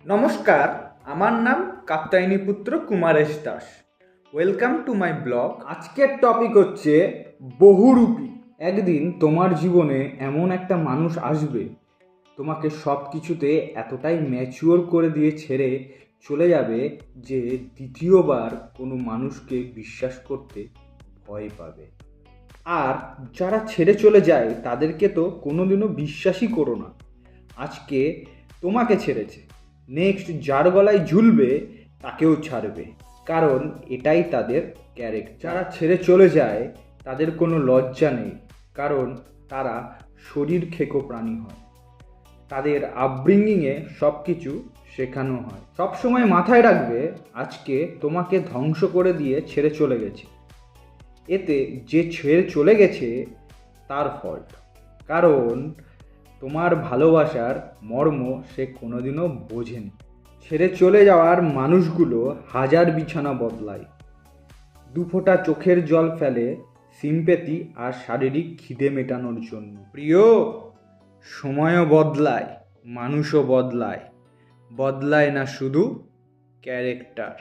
নমস্কার, আমার নাম কাত্যায়নী পুত্র Kumaresh Das. Welcome to my blog. আজকের টপিক হচ্ছে বহুরূপী। একদিন তোমার জীবনে এমন একটা মানুষ আসবে, তোমাকে সব কিছুতে এতটাই ম্যাচিওর করে দিয়ে ছেড়ে চলে যাবে যে দ্বিতীয়বার কোনো মানুষকে বিশ্বাস করতে ভয় পাবে। আর যারা ছেড়ে চলে যায় তাদেরকে তো কোনোদিনও বিশ্বাসই করো না। আজকে তোমাকে ছেড়েছে, নেক্সট যার গলায় ঝুলবে তাকেও ছাড়বে, কারণ এটাই তাদের ক্যারেক্টার। যারা ছেড়ে চলে যায় তাদের কোনো লজ্জা নেই, কারণ তারা শরীর খেকো প্রাণী হয়। তাদের আপব্রিঙ্গিংয়ে সব কিছু শেখানো হয়। সবসময় মাথায় রাখবে, আজকে তোমাকে ধ্বংস করে দিয়ে ছেড়ে চলে গেছে, এতে যে ছেড়ে চলে গেছে তার ফল্ট, কারণ তোমার ভালোবাসার মর্ম সে কোনোদিনও বোঝেনি। ছেড়ে চলে যাওয়ার মানুষগুলো হাজার বিছানা বদলায়, দুফোঁটা চোখের জল ফেলে সিম্প্যাথি আর শারীরিক খিদে মেটানোর জন্য। প্রিয়, সময়ও বদলায়, মানুষও বদলায়, বদলায় না শুধু ক্যারেক্টার।